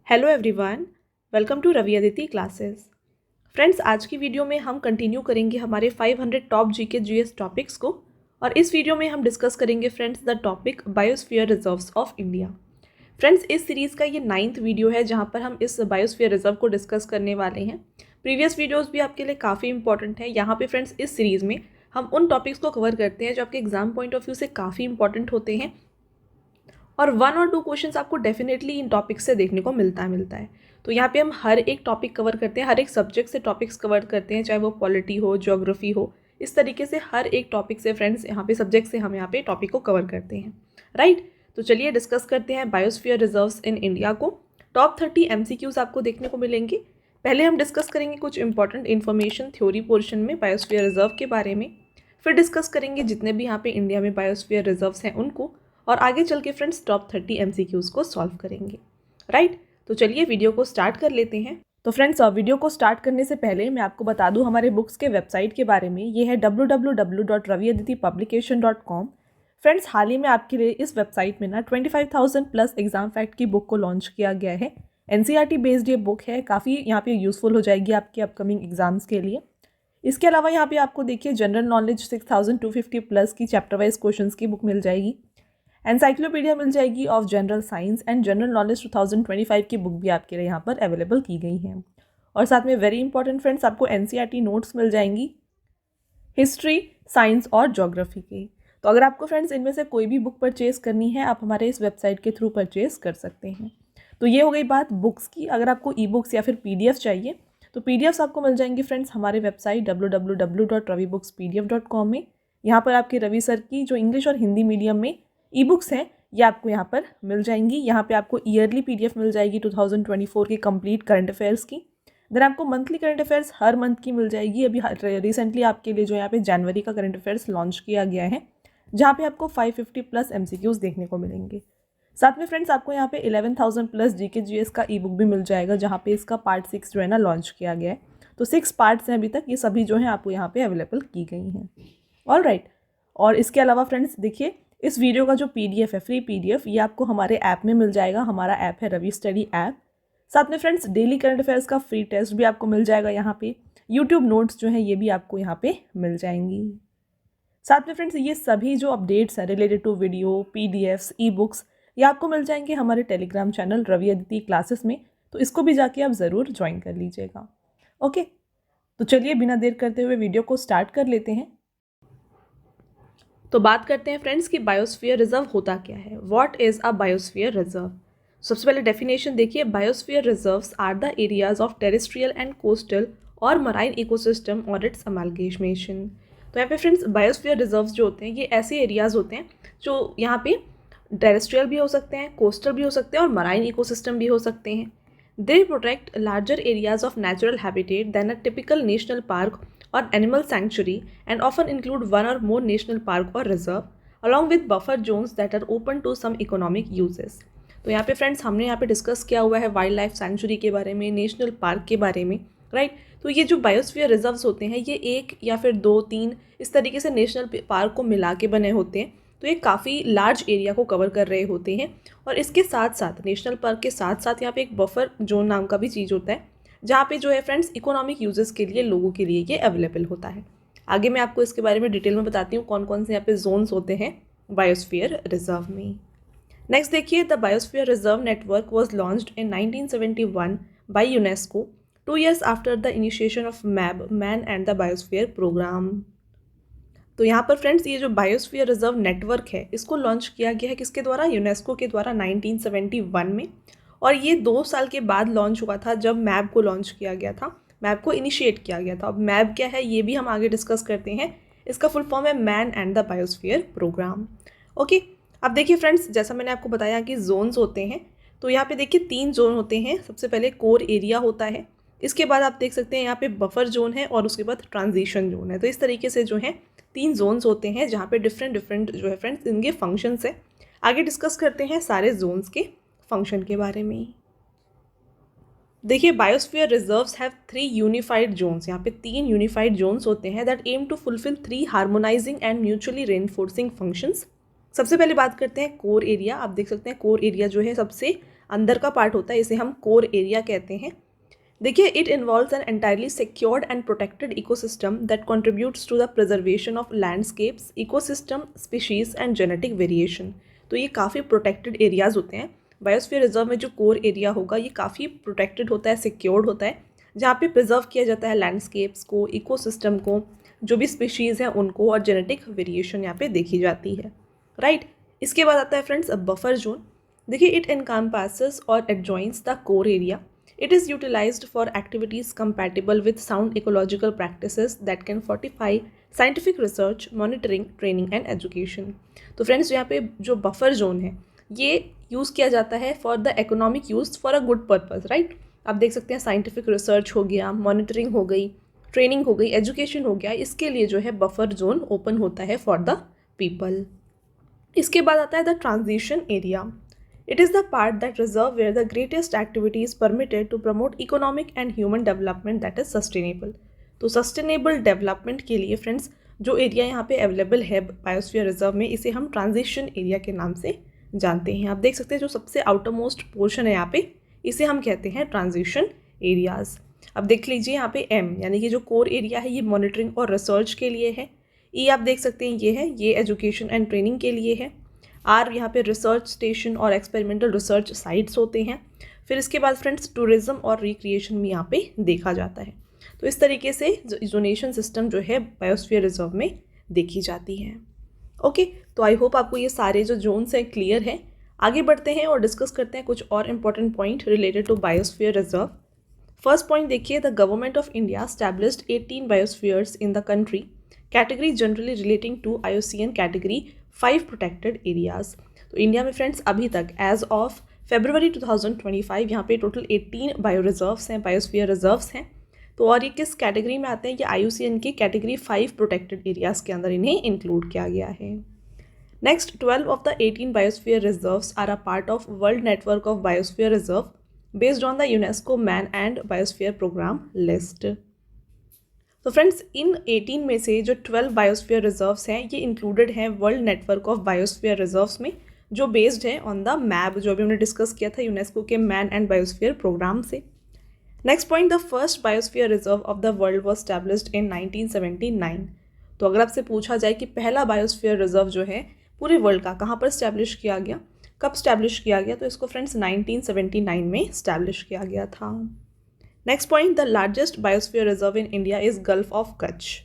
Hello everyone, welcome to Ravi Aditi Classes. Friends, आज की video में हम कंटिन्यू करेंगे हमारे 500 टॉप जीके जीएस टॉपिक्स को। और इस वीडियो में हम डिस्कस करेंगे friends the topic biosphere reserves of India. Friends, इस सीरीज़ का ये 9th वीडियो है जहाँ पर हम इस बायोस्फीयर रिजर्व को डिस्कस करने वाले हैं। प्रीवियस वीडियोज़ भी आपके लिए काफ़ी इंपॉर्टेंट है। यहाँ पे फ्रेंड्स इस सीरीज़ में हम उन टॉपिक्स को कवर करते हैं जो आपके एग्जाम पॉइंट ऑफ व्यू से काफ़ी इंपॉर्टेंट होते हैं और 1 और 2 क्वेश्चंस आपको डेफिनेटली इन टॉपिक्स से देखने को मिलता है। तो यहाँ पे हम हर एक टॉपिक कवर करते हैं, हर एक सब्जेक्ट से टॉपिक्स कवर करते हैं, चाहे वो पॉलिटी हो, ज्योग्राफी हो। इस तरीके से हर एक टॉपिक से फ्रेंड्स यहाँ पे सब्जेक्ट से हम यहाँ पे टॉपिक को कवर करते हैं, राइट। तो चलिए डिस्कस करते हैं बायोस्फीयर रिजर्व्स इन इंडिया को। टॉप 30 MCQs आपको देखने को मिलेंगे। पहले हम डिस्कस करेंगे कुछ इंपॉर्टेंट इन्फॉर्मेशन थ्योरी पोर्शन में बायोस्फीयर रिजर्व के बारे में। फिर डिस्कस करेंगे जितने भी यहाँ पे इंडिया में बायोस्फीयर रिजर्व्स हैं उनको, और आगे चल के फ्रेंड्स टॉप 30 MCQs को सॉल्व करेंगे, राइट। तो चलिए वीडियो को स्टार्ट कर लेते हैं। तो फ्रेंड्स, वीडियो को स्टार्ट करने से पहले मैं आपको बता दूं हमारे बुक्स के वेबसाइट के बारे में। ये है www.raviaditipublication.com। फ्रेंड्स, हाल ही में आपके लिए इस वेबसाइट में ना 25,000 प्लस एग्जाम फैक्ट की बुक को लॉन्च किया गया है। NCERT बेस्ड ये बुक है, काफ़ी यहाँ पे यूज़फुल हो जाएगी आपके अपकमिंग एग्जाम्स के लिए। इसके अलावा यहाँ पे आपको देखिए जनरल नॉलेज 6250 प्लस की चैप्टर वाइज क्वेश्चंस की बुक मिल जाएगी। एनसाइक्लोपीडिया मिल जाएगी of general science and general knowledge 2025 की बुक भी आपके लिए यहाँ पर अवेलेबल की गई हैं। और साथ में वेरी इंपॉर्टेंट फ्रेंड्स, आपको NCERT नोट्स मिल जाएंगी हिस्ट्री, साइंस और ज्योग्राफी के। तो अगर आपको फ्रेंड्स इनमें से कोई भी बुक परचेज करनी है, आप हमारे इस वेबसाइट के थ्रू परचेज कर सकते हैं। तो ये हो गई बात बुक्स की। अगर आपको ई बुक्स या फिर PDF चाहिए तो PDFs आपको मिल जाएंगी फ्रेंड्स हमारे वेबसाइट www.ravibooks.pdf.com में। यहाँ पर आपके रवि सर की जो इंग्लिश और हिंदी मीडियम में ई बुक्स हैं ये आपको यहाँ पर मिल जाएंगी। यहाँ पे आपको ईयरली PDF मिल जाएगी 2024 की कंप्लीट करंट अफेयर्स की। देन आपको मंथली करंट अफेयर्स हर मंथ की मिल जाएगी। अभी रिसेंटली आपके लिए जो यहाँ पे जनवरी का करंट अफेयर्स लॉन्च किया गया है, जहाँ पे आपको 550 प्लस MCQs देखने को मिलेंगे। साथ में फ्रेंड्स आपको यहाँ पे 11,000 प्लस GK GS का ई बुक भी मिल जाएगा, जहाँ पे इसका पार्ट 6 जो है ना लॉन्च किया गया है। तो 6 पार्ट्स हैं अभी तक, ये सभी जो हैं आपको यहाँ पे अवेलेबल की गई हैं। All right. और इसके अलावा फ्रेंड्स देखिए, इस वीडियो का जो PDF है, फ्री PDF, ये आपको हमारे ऐप में मिल जाएगा। हमारा ऐप है रवि स्टडी ऐप। साथ में फ्रेंड्स डेली करंट अफेयर्स का फ्री टेस्ट भी आपको मिल जाएगा यहाँ पे। यूट्यूब नोट्स जो है ये भी आपको यहाँ पे मिल जाएंगी। साथ में फ्रेंड्स ये सभी जो अपडेट्स हैं related to video, PDFs, e books, ये आपको मिल जाएंगे हमारे Telegram channel Ravi Aditi Classes में। तो इसको भी जाके आप ज़रूर ज्वाइन कर लीजिएगा, ओके। तो चलिए बिना देर करते हुए वीडियो को स्टार्ट कर लेते हैं। तो बात करते हैं फ्रेंड्स कि बायोस्फीयर रिजर्व होता क्या है। What is a biosphere reserve? सबसे पहले डेफिनेशन देखिए, biosphere reserves are the areas of terrestrial and coastal और मराइन इकोसिस्टम और इट्स अमालगेमेशन। तो यहाँ पे फ्रेंड्स बायोस्फीयर रिजर्व्स जो होते हैं ये ऐसे एरियाज होते हैं जो यहाँ पे टेरेस्ट्रियल भी हो सकते हैं, कोस्टल भी हो सकते हैं और मराइन इकोसिस्टम भी हो सकते हैं। They protect larger areas of natural habitat then a typical national park or animal sanctuary and often include one or more national park or reserve along with buffer zones that are open to some economic uses। तो यहाँ पे friends हमने यहाँ पे discuss किया हुआ है wild life sanctuary के बारे में, नेशनल पार्क के बारे में, राइट। तो ये जो बायोस्फीयर रिजर्व्स होते हैं ये 1 या फिर 2-3 इस तरीके से नेशनल पार्क को मिला के बने होते हैं। तो ये काफ़ी लार्ज एरिया को कवर कर रहे होते हैं। और इसके साथ साथ नेशनल पार्क के साथ साथ यहाँ पे एक बफर जोन नाम का भी चीज़ होता है, जहाँ पे जो है फ्रेंड्स इकोनॉमिक यूजेस के लिए लोगों के लिए ये अवेलेबल होता है। आगे मैं आपको इसके बारे में डिटेल में बताती हूँ कौन कौन से यहाँ पे जोन्स होते हैं बायोस्फीयर रिजर्व में। नेक्स्ट देखिए, the biosphere reserve network was launched in 1971 by UNESCO 2 years after the initiation of MAB, man and the biosphere programme. तो यहाँ पर फ्रेंड्स ये जो बायोस्फीयर रिजर्व नेटवर्क है इसको लॉन्च किया गया है किसके द्वारा? यूनेस्को के द्वारा 1971 में। और ये 2 साल के बाद लॉन्च हुआ था जब मैब को लॉन्च किया गया था, मैब को इनिशिएट किया गया था। अब मैब क्या है ये भी हम आगे डिस्कस करते हैं। इसका फुल फॉर्म है Man and the biosphere Programme, okay. अब देखिए फ्रेंड्स, जैसा मैंने आपको बताया कि जोन्स होते हैं, तो यहाँ पे देखिए 3 जोन होते हैं। सबसे पहले कोर एरिया होता है, इसके बाद आप देख सकते हैं यहाँ पे बफर जोन है और उसके बाद ट्रांजिशन जोन है। तो इस तरीके से जो है 3 जोन्स होते हैं जहाँ पे डिफरेंट जो है फ्रेंड्स इनके फंक्शंस है। आगे डिस्कस करते हैं सारे जोन्स के फंक्शन के बारे में। देखिए, biosphere reserves have 3 unified zones. यहाँ पे 3 यूनिफाइड जोन्स होते हैं that aim to fulfil 3 harmonising and mutually reinforcing functions. सबसे पहले बात करते हैं कोर एरिया। आप देख सकते हैं कोर एरिया जो है सबसे अंदर का पार्ट होता है, इसे हम कोर एरिया कहते हैं। देखिए, it involves an entirely secured and protected ecosystem that contributes to the preservation of landscapes, ecosystem, species and genetic variation. तो ये काफ़ी प्रोटेक्टेड एरियाज होते हैं। बायोस्फीयर रिजर्व में जो कोर एरिया होगा ये काफ़ी प्रोटेक्टेड होता है, सिक्योर्ड होता है, जहाँ पे प्रिजर्व किया जाता है लैंडस्केप्स को, इकोसिस्टम को, जो भी स्पीशीज़ हैं उनको, और जेनेटिक वेरिएशन यहाँ पे देखी जाती है, राइट। इसके बाद आता है फ्रेंड्स बफर जोन। देखिए, इट एनकम्पासेस और adjoins the core area. It is utilized for activities compatible with sound ecological practices that can fortify scientific research, monitoring, training and education. तो फ्रेंड्स यहाँ पे जो बफर जोन है ये use किया जाता है for the economic use for a good purpose, right. आप देख सकते हैं साइंटिफिक रिसर्च हो गया, मॉनिटरिंग हो गई, ट्रेनिंग हो गई, एजुकेशन हो गया, इसके लिए जो है बफर जोन ओपन होता है फॉर द पीपल। इसके बाद आता है the transition area. It is the part that reserve where the greatest activity is permitted to promote economic and human development that is sustainable. तो सस्टेनेबल डेवलपमेंट के लिए friends जो एरिया यहाँ पे अवेलेबल है बायोस्फीयर रिजर्व में, इसे हम ट्रांजिशन एरिया के नाम से जानते हैं। आप देख सकते हैं जो सबसे आउटर मोस्ट पोर्शन है यहाँ पे, इसे हम कहते हैं ट्रांजिशन एरियाज। अब देख लीजिए यहाँ पे एम यानी कि जो कोर एरिया है ये मॉनिटरिंग और रिसर्च के लिए है। ई आप देख सकते हैं ये है, ये एजुकेशन एंड ट्रेनिंग के लिए है। आर यहाँ पे रिसर्च स्टेशन और एक्सपेरिमेंटल रिसर्च साइट्स होते हैं। फिर इसके बाद फ्रेंड्स टूरिज्म और रिक्रिएशन भी यहाँ पे देखा जाता है। तो इस तरीके से जोनेशन सिस्टम जो है बायोस्फीयर रिजर्व में देखी जाती है। ओके, तो आई होप आपको ये सारे जो जोन्स हैं क्लियर हैं। आगे बढ़ते हैं और डिस्कस करते हैं कुछ और important point related to biosphere reserve. First point देखिए, the government of India established 18 biospheres in the country, category generally relating to IUCN category 5 protected areas. तो इंडिया में फ्रेंड्स अभी तक एज ऑफ फरवरी 2025 यहाँ पे टोटल 18 बायो रिजर्व्स हैं, biosphere reserves हैं। तो और ये किस कैटेगरी में आते हैं, ये IUCN के कैटेगरी 5 प्रोटेक्टेड एरियाज़ के अंदर इन्हें इंक्लूड किया गया है। Next, 12 of the 18 biosphere reserves are a part of world network of biosphere reserve based on the UNESCO man and biosphere programme list. तो फ्रेंड्स इन 18 में से जो 12 बायोस्फीयर रिजर्व्स हैं ये इंक्लूडेड हैं world network of biosphere reserves में, जो बेस्ड है ऑन द मैप, जो अभी हमने डिस्कस किया था यूनेस्को के मैन एंड बायोस्फीयर प्रोग्राम से। Next point, the first biosphere reserve of the world was established in 1979। तो अगर आपसे पूछा जाए कि पहला बायोस्फीयर रिजर्व जो है पूरे वर्ल्ड का कहाँ पर स्टैब्लिश किया गया, कब स्टैब्लिश किया गया, तो इसको फ्रेंड्स 1979 में स्टैब्लिश किया गया था। Next point, the largest biosphere reserve in India is gulf of Kutch.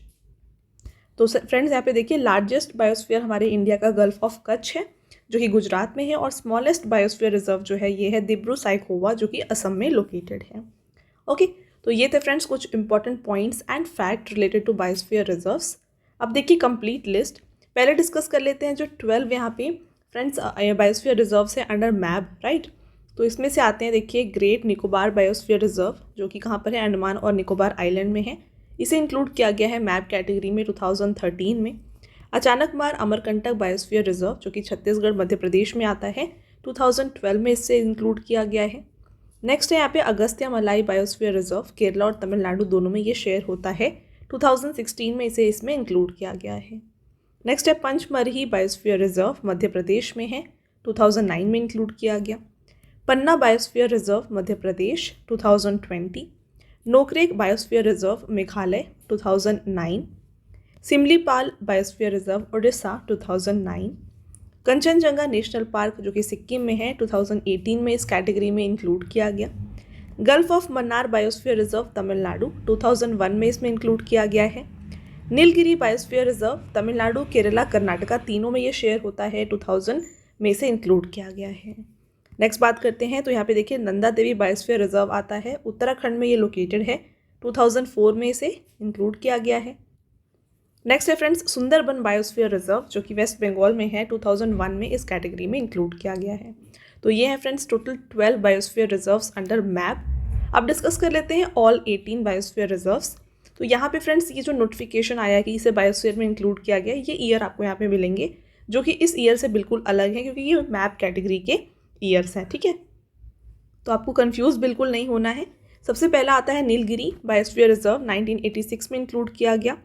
तो फ्रेंड्स यहाँ पे देखिए लार्जेस्ट बायोस्फीयर हमारे इंडिया का गल्फ ऑफ कच्छ है जो कि गुजरात में है, और स्मॉलेस्ट बायोस्फीयर रिजर्व जो है ये है दिब्रू साइखोवा जो कि असम में लोकेटेड है। ओके, तो ये थे फ्रेंड्स कुछ important points and fact related to biosphere reserves. अब देखिए कंप्लीट लिस्ट पहले डिस्कस कर लेते हैं। जो 12 यहाँ पे फ्रेंड्स बायोस्फीयर रिजर्व्स है अंडर मैप, राइट। तो इसमें से आते हैं देखिए ग्रेट निकोबार बायोस्फीयर रिजर्व जो कि कहाँ पर है, अंडमान और निकोबार आइलैंड में है। इसे इंक्लूड किया गया है मैप कैटेगरी में 2013 में। अचानकमार अमरकंटक बायोस्फीयर रिजर्व जो कि छत्तीसगढ़ मध्य प्रदेश में आता है, 2012 में इससे इंक्लूड किया गया है। नेक्स्ट है यहाँ पे अगस्त्य मलाई बायोस्फीयर रिजर्व, केरला और तमिलनाडु दोनों में ये शेयर होता है, 2016 में इसे इसमें इंक्लूड किया गया है। नेक्स्ट है पंचमरही बायोस्फीयर रिजर्व, मध्य प्रदेश में है, 2009 में इंक्लूड किया गया। Panna biosphere reserve Madhya Pradesh 2020, Nokrek biosphere reserve Meghalaya 2009, Similipal biosphere reserve Odisha 2009, Kanchenjunga national park जो कि सिक्किम में है, 2018 में इस कैटेगरी में इंक्लूड किया गया। Gulf of Mannar biosphere reserve Tamil Nadu 2001 में इसमें इंक्लूड किया गया है। नीलगिरी बायोस्फीयर रिजर्व तमिलनाडु, केरला, कर्नाटका तीनों में ये शेयर होता है, 2000 में इसे इंक्लूड किया गया है। नेक्स्ट बात करते हैं, तो यहाँ पे देखिए नंदा देवी बायोस्फीयर रिजर्व आता है, उत्तराखंड में ये लोकेटेड है, 2004 में इसे इंक्लूड किया गया है। नेक्स्ट है फ्रेंड्स सुंदरबन बायोस्फीयर रिजर्व जो कि वेस्ट बंगाल में है, 2001 में इस कैटेगरी में इंक्लूड किया गया है। तो ये है friends total 12 biosphere reserves under map. अब डिस्कस कर लेते हैं ऑल 18 बायोस्फीयर रिजर्व्स। तो यहाँ पे फ्रेंड्स ये जो नोटिफिकेशन आया कि इसे बायोस्फीयर में इंक्लूड किया गया, ये ईयर आपको यहाँ पे मिलेंगे जो कि इस ईयर से बिल्कुल अलग है क्योंकि ये मैप कैटेगरी के ईयर्स हैं, ठीक है। तो आपको कंफ्यूज बिल्कुल नहीं होना है। सबसे पहला आता है नीलगिरी बायोस्फीयर रिजर्व, 1986 में इंक्लूड किया गया।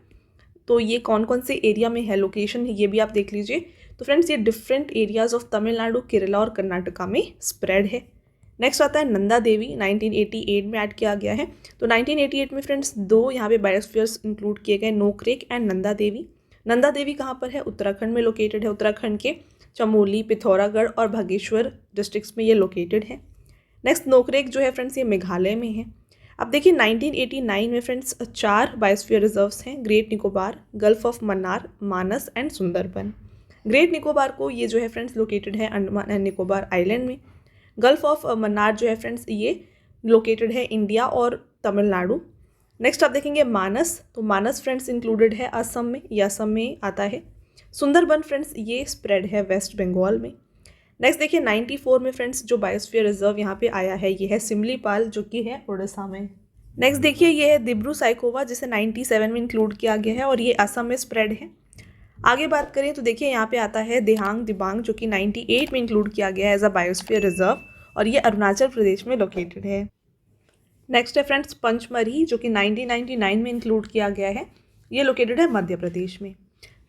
तो ये कौन कौन से एरिया में है, लोकेशन है, ये भी आप देख लीजिए। तो फ्रेंड्स ये different areas of Tamil Nadu, Kerala और कर्नाटका में स्प्रेड है। नेक्स्ट आता है नंदा देवी, 1988 में ऐड किया गया है। तो 1988 में फ्रेंड्स दो यहाँ पे बायोस्फीयर्स इंक्लूड किए गए, नोकरेक एंड नंदा देवी। नंदा देवी कहाँ पर है? उत्तराखंड में लोकेटेड है। उत्तराखंड के चमोली, पिथौरागढ़ और बागेश्वर डिस्ट्रिक्ट्स में ये लोकेटेड है। नेक्स्ट नोकरेक जो है फ्रेंड्स ये मेघालय में है। अब देखिए 1989 में फ्रेंड्स 4 बायोस्फीयर रिजर्व्स हैं, great Nicobar, gulf of Mannar, Manas and Sundarban. Great Nicobar को ये जो है फ्रेंड्स लोकेटेड है अंडमान एंड निकोबार आइलैंड में। गल्फ ऑफ मन्नार जो है फ्रेंड्स ये लोकेटेड है इंडिया और तमिलनाडु। नेक्स्ट आप देखेंगे मानस, तो मानस फ्रेंड्स इंक्लूडेड है असम में, ये असम में आता है। सुंदरबन फ्रेंड्स ये स्प्रेड है वेस्ट बंगाल में। नेक्स्ट देखिए 94 में फ्रेंड्स जो बायोस्फीयर रिजर्व यहाँ पे आया है ये है सिमलीपाल, जो कि है उड़ीसा में। नेक्स्ट देखिए ये है दिब्रू साइखोवा, जिसे 97 में इंक्लूड किया गया है और ये असम में स्प्रेड है। आगे बात करें तो देखिए यहाँ पे आता है देहांग दिबांग, जो कि 98 में इंक्लूड किया गया है एज अ बायोस्फीयर रिजर्व और ये अरुणाचल प्रदेश में लोकेटेड है। नेक्स्ट है फ्रेंड्स पंचमढ़ी, जो कि 1999 में इंक्लूड किया गया है, ये लोकेटेड है मध्य प्रदेश में।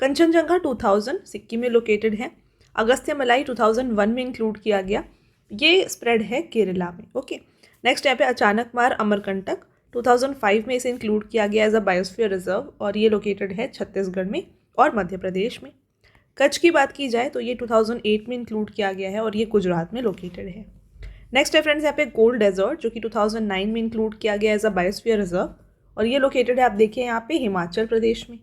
कंचनजंगा 2000 सिक्किम में लोकेटेड है। अगस्त्यमलाई 2001 में इंक्लूड किया गया, ये स्प्रेड है केरला में। ओके, नेक्स्ट यहाँ पे अचानकमार अमरकंटक 2005 में इसे इंक्लूड किया गया एज अ बायोस्फीयर रिजर्व और ये लोकेटेड है छत्तीसगढ़ में और मध्य प्रदेश में। कच्छ की बात की जाए तो ये 2008 में इंक्लूड किया गया है और ये गुजरात में लोकेटेड है। नेक्स्ट है फ्रेंड्स यहाँ पे गोल्ड डेजर्ट, जो कि 2009 में इंक्लूड किया गया एज अ बायोस्फीयर रिजर्व और ये लोकेटेड है, आप देखिए यहाँ पे हिमाचल प्रदेश में।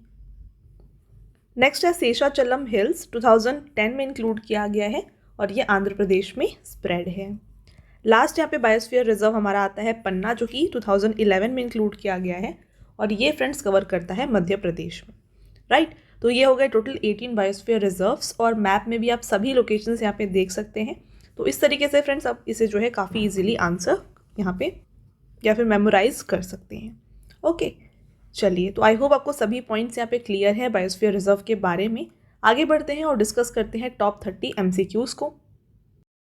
नेक्स्ट है शेषाचलम हिल्स, 2010 में इंक्लूड किया गया है और ये आंध्र प्रदेश में स्प्रेड है। लास्ट यहाँ पे बायोस्फीयर रिजर्व हमारा आता है पन्ना, जो कि 2011 में इंक्लूड किया गया है और ये फ्रेंड्स कवर करता है मध्य प्रदेश में। राइट, तो ये हो गए टोटल 18 बायोस्फीयर रिजर्व्स और मैप में भी आप सभी लोकेशंस यहाँ पे देख सकते हैं। तो इस तरीके से फ्रेंड्स आप इसे जो है काफ़ी ईजिली आंसर यहाँ पे या फिर मेमोराइज कर सकते हैं। ओके, चलिए, तो आई होप आपको सभी पॉइंट्स यहाँ पे क्लियर है बायोस्फीयर रिजर्व के बारे में। आगे बढ़ते हैं और डिस्कस करते हैं टॉप 30 MCQs को।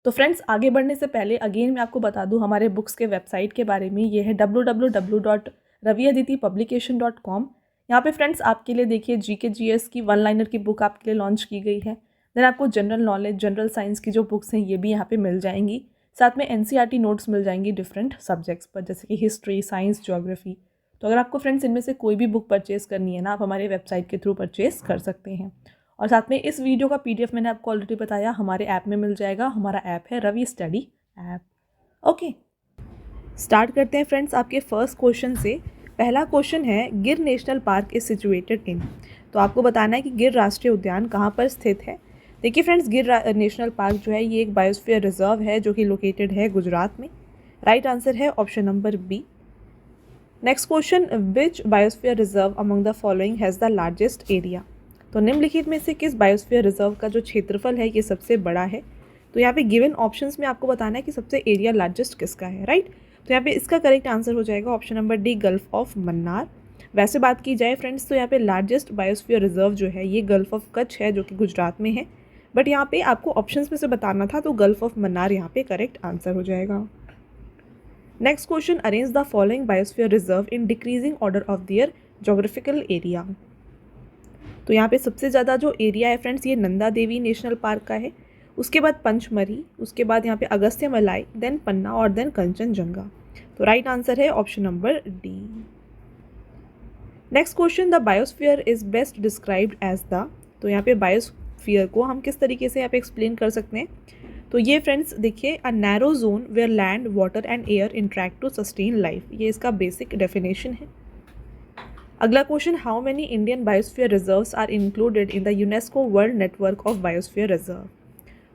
तो फ्रेंड्स आगे बढ़ने से पहले अगेन मैं आपको बता दूं हमारे बुक्स के वेबसाइट के बारे में। ये है www.raviaditipublication.com। यहाँ पे फ्रेंड्स आपके लिए देखिए GK GS की 1 लाइनर की बुक आपके लिए लॉन्च की गई है। देन आपको जनरल नॉलेज, जनरल साइंस की जो बुक्स हैं ये भी यहाँ पे मिल जाएंगी। साथ में NCERT नोट्स मिल जाएंगी डिफरेंट सब्जेक्ट्स पर, जैसे कि हिस्ट्री, साइंस, ज्योग्राफी। तो अगर आपको फ्रेंड्स इनमें से कोई भी बुक परचेज़ करनी है ना, आप हमारे वेबसाइट के थ्रू परचेज़ कर सकते हैं। और साथ में इस वीडियो का PDF मैंने आपको ऑलरेडी बताया हमारे ऐप में मिल जाएगा। हमारा ऐप है Ravi study app. Okay, start करते हैं फ्रेंड्स आपके फर्स्ट क्वेश्चन से। पहला क्वेश्चन है गिर national park is situated in. तो आपको बताना है कि गिर राष्ट्रीय उद्यान कहाँ पर स्थित है। देखिए फ्रेंड्स गिर नेशनल पार्क जो है ये एक बायोस्फीयर रिजर्व है जो कि लोकेटेड है गुजरात में। राइट आंसर है option number B. Next question, which biosphere reserve among the following has the largest area. तो निम्नलिखित में से किस बायोस्फीयर रिजर्व का जो क्षेत्रफल है ये सबसे बड़ा है। तो यहाँ पे गिवन ऑप्शंस में आपको बताना है कि सबसे एरिया लार्जेस्ट किसका है। राइट, तो यहाँ पे इसका करेक्ट आंसर हो जाएगा option number D, gulf of Mannar. वैसे बात की जाए फ्रेंड्स तो यहाँ पे लार्जेस्ट बायोस्फीयर रिजर्व जो है ये गल्फ ऑफ कच्छ है, जो कि गुजरात में है। बट यहाँ पे आपको ऑप्शंस में से बताना था, तो गल्फ ऑफ मन्नार यहाँ पे करेक्ट आंसर हो जाएगा। Next question, arrange the following biosphere reserve in decreasing order of their geographical area. तो यहाँ पे सबसे ज़्यादा जो एरिया है फ्रेंड्स ये नंदा देवी नेशनल पार्क का है, उसके बाद पंचमढ़ी, उसके बाद यहाँ पे अगस्त्यमलाई, देन पन्ना और देन कंचनजंगा। तो राइट आंसर है option number D. Next question, the biosphere is best described as the. तो यहाँ पे बायोस्फीयर को हम किस तरीके से यहाँ पे एक्सप्लेन कर सकते हैं। तो ये फ्रेंड्स देखिए, a narrow zone where land, water and air interact to sustain life, ये इसका बेसिक डेफिनेशन है। अगला question, how many Indian biosphere reserves are included in the UNESCO world network of biosphere reserve.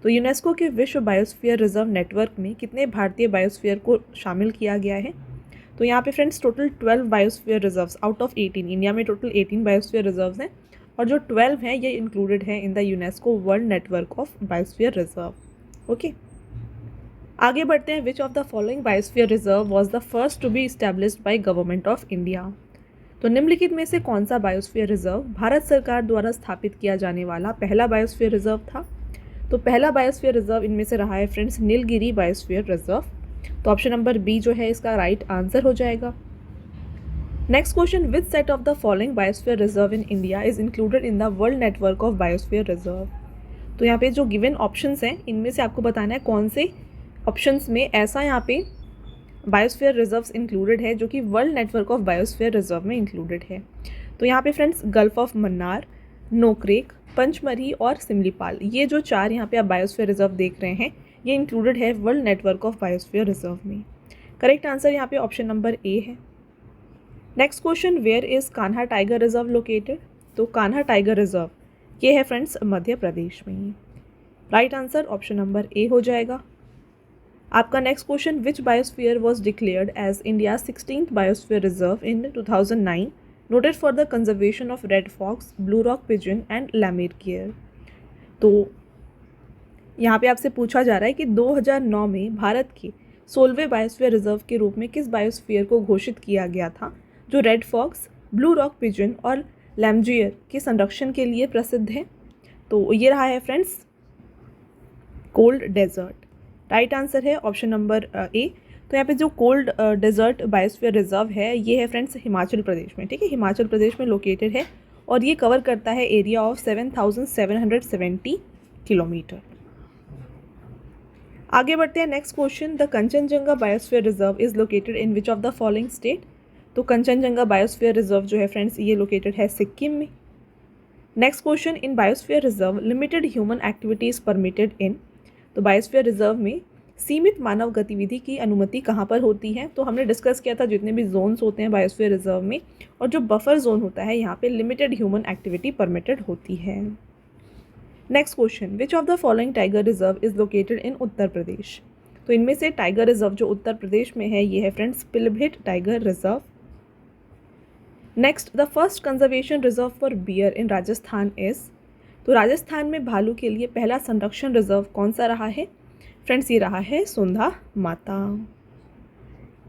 तो UNESCO के विश्व biosphere reserve network में कितने भारतीय बायोस्फीयर को शामिल किया गया है। तो यहाँ पे friends total 12 biosphere reserves out of 18, India में टोटल 18 बायोस्फीयर रिजर्व्स हैं और जो 12 हैं ये इंक्लूडेड है in the UNESCO world network of biosphere reserve. Okay, आगे बढ़ते हैं। Which of the following biosphere reserve was the first to be established by government of India. तो निम्नलिखित में से कौन सा बायोस्फीयर रिजर्व भारत सरकार द्वारा स्थापित किया जाने वाला पहला बायोस्फीयर रिजर्व था। तो पहला बायोस्फीयर रिजर्व इनमें से रहा है फ्रेंड्स नीलगिरी बायोस्फीयर रिजर्व। तो ऑप्शन नंबर बी जो है इसका राइट आंसर हो जाएगा। Next question, which set of the following biosphere reserve in India is included in the world network of biosphere reserve. तो यहाँ पे जो गिवन ऑप्शंस हैं इनमें से आपको बताना है कौन से ऑप्शंस में ऐसा यहाँ पे बायोस्फीयर रिजर्व्स इंक्लूडेड है जो कि world network of biosphere reserve में इंक्लूडेड है। तो यहाँ पे friends gulf of Mannar, Nokrek, Pachmarhi और सिमलीपाल, ये जो 4 यहाँ पे आप बायोस्फीयर रिजर्व देख रहे हैं ये इंक्लूडेड है world network of biosphere reserve में। करेक्ट आंसर यहाँ पे ऑप्शन नंबर ए है। Next question, where is Kanha tiger reserve located? तो कान्हा टाइगर रिजर्व ये है फ्रेंड्स मध्य प्रदेश में। Right answer option number A हो जाएगा। आपका next question, which biosphere was declared as India 16th biosphere reserve in 2009 noted for the conservation of red fox, blue rock pigeon and lammergeier? तो यहाँ पे आपसे पूछा जा रहा है कि 2009 में भारत के 16वें बायोस्फीयर रिजर्व के रूप में किस बायोस्फीयर को घोषित किया गया था जो red fox, blue rock pigeon और लैमजियर के संरक्षण के लिए प्रसिद्ध है? तो ये रहा है friends cold desert. Right answer है ऑप्शन नंबर ए। तो यहाँ पे जो कोल्ड डेजर्ट बायोस्फीयर रिजर्व है ये है फ्रेंड्स हिमाचल प्रदेश में, ठीक है, हिमाचल प्रदेश में लोकेटेड है और ये कवर करता है एरिया ऑफ 7,770 किलोमीटर। आगे बढ़ते हैं। Next question, the Kanchenjunga biosphere reserve is located in which of the following state? तो कंचनजंगा बायोस्फीयर रिजर्व जो है फ्रेंड्स ये लोकेटेड है सिक्किम में। Next question, in biosphere reserve limited human activities permitted in? तो बायोस्फीयर रिजर्व में सीमित मानव गतिविधि की अनुमति कहाँ पर होती है? तो हमने डिस्कस किया था जितने भी जोन्स होते हैं बायोस्फीयर रिजर्व में, और जो बफर जोन होता है यहाँ पे लिमिटेड ह्यूमन एक्टिविटी परमिटेड होती है। Next question, which of the following tiger reserve is located in Uttar Pradesh? तो इनमें से टाइगर रिजर्व जो उत्तर प्रदेश में है ये है friends Pilibhit tiger reserve. Next, the first conservation reserve for bear in Rajasthan is? तो राजस्थान में भालू के लिए पहला संरक्षण रिजर्व कौन सा रहा है? फ्रेंड्स ये रहा है सुंधा माता।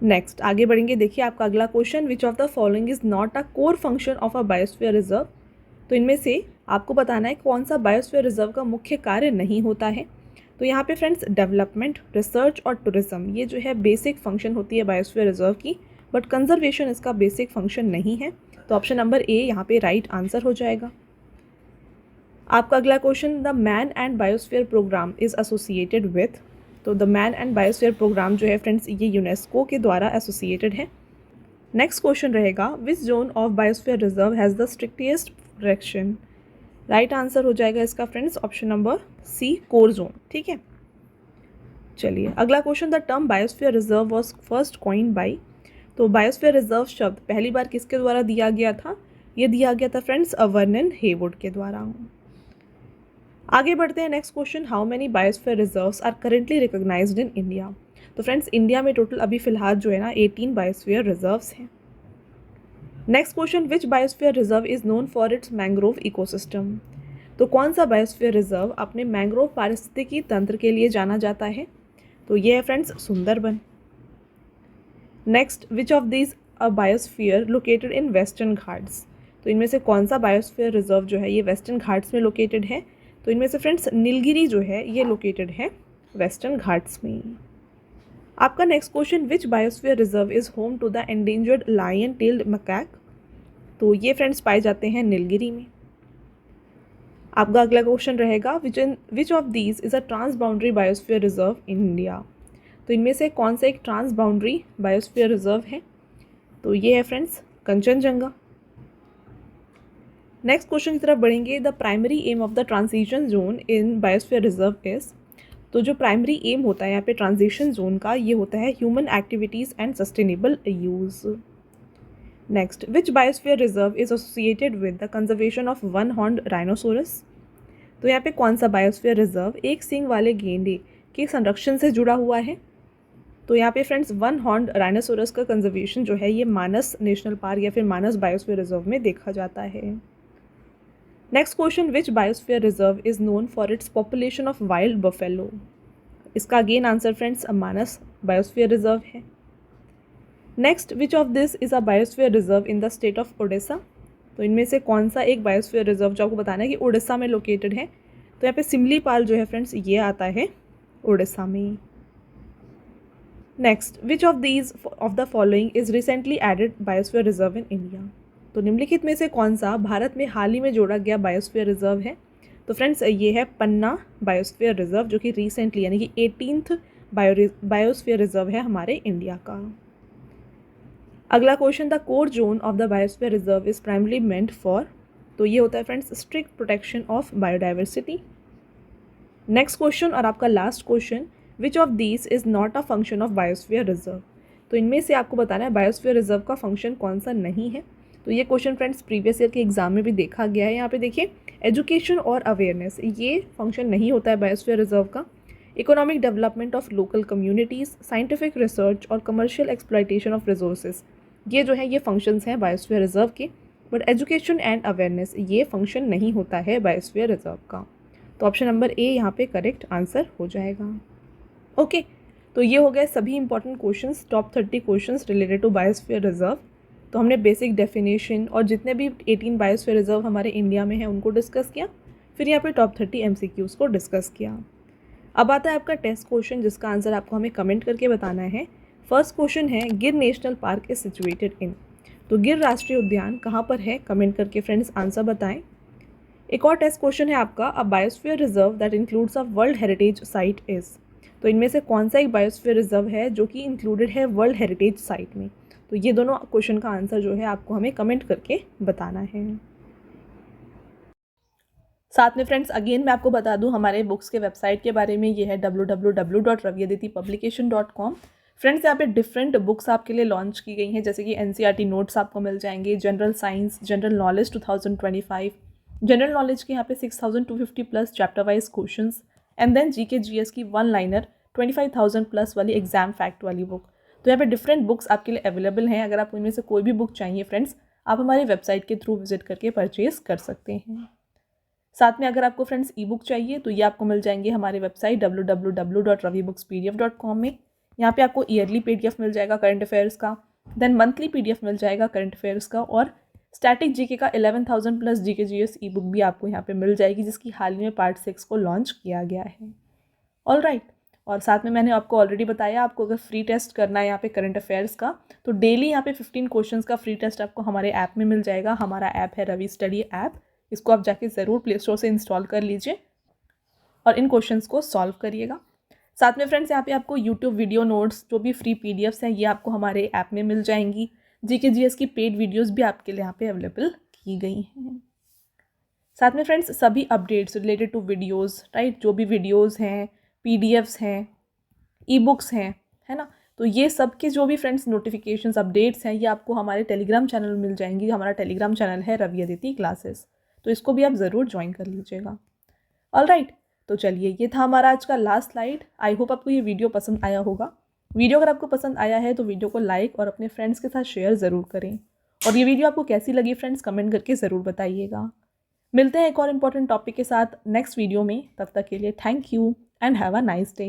नेक्स्ट आगे बढ़ेंगे। देखिए आपका अगला question, which of the following is not a core function of a biosphere reserve? तो इनमें से आपको बताना है कौन सा बायोस्फीयर रिजर्व का मुख्य कार्य नहीं होता है। तो यहाँ पे फ्रेंड्स डेवलपमेंट, रिसर्च और टूरिज्म ये जो है बेसिक फंक्शन होती है बायोस्फीयर रिजर्व की, बट कंजर्वेशन इसका बेसिक फंक्शन नहीं है। तो ऑप्शन नंबर ए यहाँ पे राइट आंसर हो जाएगा। आपका अगला question, the man and biosphere programme is associated with? तो the man and biosphere programme जो है फ्रेंड्स ये यूनेस्को के द्वारा एसोसिएटेड है। नेक्स्ट क्वेश्चन रहेगा, which zone of biosphere reserve has the strictest protection? Right answer हो जाएगा इसका friends option number C, core zone. ठीक है, चलिए अगला question, the term biosphere reserve was first coined by? तो बायोस्फीयर रिजर्व शब्द पहली बार किसके द्वारा दिया गया था? ये दिया गया था फ्रेंड्स वर्नन हेवुड के द्वारा। आगे बढ़ते हैं। Next question, how many biosphere reserves are currently recognised in India? तो फ्रेंड्स इंडिया में टोटल अभी फिलहाल जो है ना 18 बायोस्फीयर रिजर्व्स हैं। Next question, which biosphere reserve is known for its mangrove ecosystem? तो कौन सा बायोस्फीयर रिजर्व अपने मैंग्रोव पारिस्थितिकी तंत्र के लिए जाना जाता है? तो ये है friends Sundarban. Next, which of these a biosphere located in western Ghats? तो इनमें से कौन सा बायोस्फीयर रिजर्व जो है ये वेस्टर्न घाट्स में लोकेटेड है? तो इनमें से फ्रेंड्स नीलगिरी जो है ये लोकेटेड है वेस्टर्न घाट्स में। आपका next question, which biosphere reserve is home to the endangered lion tailed macaque? तो ये फ्रेंड्स पाए जाते हैं नीलगिरी में। आपका अगला क्वेश्चन रहेगा, which of these is a transboundary biosphere reserve in India? तो इनमें से कौन सा एक ट्रांस बाउंड्री बायोस्फीयर रिजर्व है? तो ये है फ्रेंड्स कंचनजंगा। नेक्स्ट क्वेश्चन की तरफ बढ़ेंगे, the primary aim of the transition zone in biosphere reserve is? तो जो प्राइमरी एम होता है यहाँ पे ट्रांजिशन जोन का ये होता है human activities and sustainable use. Next, which biosphere reserve is associated with the conservation of one horned rhinoceros? तो यहाँ पे कौन सा बायोस्फीयर रिजर्व एक सींग वाले गेंडे के संरक्षण से जुड़ा हुआ है? तो यहाँ पे फ्रेंड्स वन हॉर्न्ड राइनोसोरस का कंजर्वेशन जो है ये मानस नेशनल पार्क या फिर मानस बायोस्फीयर रिजर्व में देखा जाता है। Next question, which biosphere reserve is known for its population of wild buffalo? इसका अगेन आंसर फ्रेंड्स मानस बायोस्फीयर रिजर्व है। Next, which of this is a biosphere reserve in the state of Odisha? तो इनमें से कौन सा एक बायोस्फीयर रिजर्व जो आपको बताना है कि उड़ीसा में लोकेटेड है? तो यहाँ पे सिमलीपाल जो है फ्रेंड्स ये आता है उड़ीसा में। Next, which of these of the following is recently added biosphere reserve in India? तो निम्नलिखित में से कौन सा भारत में हाल ही में जोड़ा गया बायोस्फीयर रिजर्व है? तो फ्रेंड्स ये है पन्ना बायोस्फीयर रिजर्व जो कि रिसेंटली यानी कि 18th बायोस्फीयर रिजर्व है हमारे इंडिया का। अगला question, the core zone of the biosphere reserve is primarily meant for, तो ये होता है friends strict protection of biodiversity. Next question और आपका last question, which of these is not a function of biosphere reserve, तो इनमें से आपको बताना है बायोस्फीयर रिजर्व का फंक्शन कौन सा नहीं है। तो ये क्वेश्चन फ्रेंड्स प्रीवियस ईयर के एग्जाम में भी देखा गया है। यहाँ पे देखिए एजुकेशन और अवेयरनेस, ये फंक्शन नहीं होता है बायोस्फीयर रिजर्व का। Economic development of local communities, scientific research और कमर्शियल एक्सप्लॉयटेशन ऑफ रिसोर्सेज, ये जो है ये फंक्शंस हैं बायोस्फीयर रिजर्व के। बट एजुकेशन एंड अवेयरनेस ये फंक्शन नहीं होता है बायोस्फीयर रिजर्व का। तो ऑप्शन नंबर ए यहाँ पे करेक्ट आंसर हो जाएगा। ओके, तो ये हो गए सभी important questions, top 30 questions related to biosphere reserve. तो हमने बेसिक डेफिनेशन और जितने भी 18 बायोस्फीयर रिजर्व हमारे इंडिया में हैं उनको डिस्कस किया, फिर यहाँ पे टॉप 30 MCQs को डिस्कस किया। अब आता है आपका टेस्ट क्वेश्चन जिसका आंसर आपको हमें कमेंट करके बताना है। फर्स्ट क्वेश्चन है, गिर national park is situated in, तो गिर राष्ट्रीय उद्यान कहाँ पर है, कमेंट करके फ्रेंड्स आंसर बताएं। एक और टेस्ट क्वेश्चन है आपका, a biosphere reserve that includes a world heritage site is, तो इनमें से कौन सा एक बायोस्फीयर रिजर्व है जो कि इंक्लूडेड है वर्ल्ड हेरिटेज साइट में। तो ये दोनों क्वेश्चन का आंसर जो है आपको हमें कमेंट करके बताना है। साथ में फ्रेंड्स अगेन मैं आपको बता दूं हमारे बुक्स के वेबसाइट के बारे में, ये है www.raviaditipublication.com। फ्रेंड्स यहाँ पे डिफरेंट बुक्स आपके लिए लॉन्च की गई हैं, जैसे कि NCERT नोट्स आपको मिल जाएंगे, general science, general knowledge 2025, general knowledge के यहाँ पे 6250 plus chapter wise questions, and then GK GS की 1 लाइनर 25,000 प्लस वाली एग्जाम फैक्ट वाली बुक। तो यहाँ पे डिफरेंट बुक्स आपके लिए अवेलेबल हैं। अगर आपको इनमें से कोई भी बुक चाहिए फ्रेंड्स, आप हमारी वेबसाइट के थ्रू विजिट करके परचेज कर सकते हैं। साथ में अगर आपको फ्रेंड्स ई बुक चाहिए तो ये आपको मिल जाएंगे हमारी वेबसाइट www.ravibookspdf.com में। यहाँ पे आपको ईयरली PDF मिल जाएगा करंट अफेयर्स का, देन मंथली PDF मिल जाएगा करंट अफेयर्स का, और स्टैटिक GK का 11,000 प्लस GK GS ई बुक भी आपको यहाँ पे मिल जाएगी, जिसकी हाल ही में पार्ट 6 को लॉन्च किया गया है। ऑल राइट, और साथ में मैंने आपको ऑलरेडी बताया, आपको अगर फ्री टेस्ट करना है यहाँ पे करंट अफेयर्स का, तो डेली यहाँ पे 15 क्वेश्चंस का फ्री टेस्ट आपको हमारे ऐप में मिल जाएगा। हमारा ऐप है रवि स्टडी ऐप, इसको आप जाके ज़रूर प्ले स्टोर से इंस्टॉल कर लीजिए और इन क्वेश्चंस को सॉल्व करिएगा। साथ में फ्रेंड्स यहाँ पे आपको यूट्यूब वीडियो नोट्स, जो भी फ्री PDFs हैं, ये आपको हमारे ऐप में मिल जाएंगी। GK GS की पेड वीडियोस भी आपके लिए यहाँ पे अवेलेबल की गई हैं। साथ में फ्रेंड्स सभी updates related to videos, right, जो भी वीडियोज़ हैं, PDFs हैं, ई बुक्स हैं, है ना, तो ये सब के जो भी फ्रेंड्स नोटिफिकेशंस अपडेट्स हैं, ये आपको हमारे टेलीग्राम चैनल में मिल जाएंगी। हमारा टेलीग्राम चैनल है रवि अदिति क्लासेस, तो इसको भी आप ज़रूर ज्वाइन कर लीजिएगा। ऑल राइट, तो चलिए ये था हमारा आज का लास्ट स्लाइड। आई होप आपको ये वीडियो पसंद आया होगा। वीडियो अगर आपको पसंद आया है तो वीडियो को लाइक और अपने फ्रेंड्स के साथ शेयर ज़रूर करें, और ये वीडियो आपको कैसी लगी फ्रेंड्स कमेंट करके ज़रूर बताइएगा। मिलते हैं एक और इम्पॉर्टेंट टॉपिक के साथ नेक्स्ट वीडियो में, तब तक के लिए thank you and have a nice day.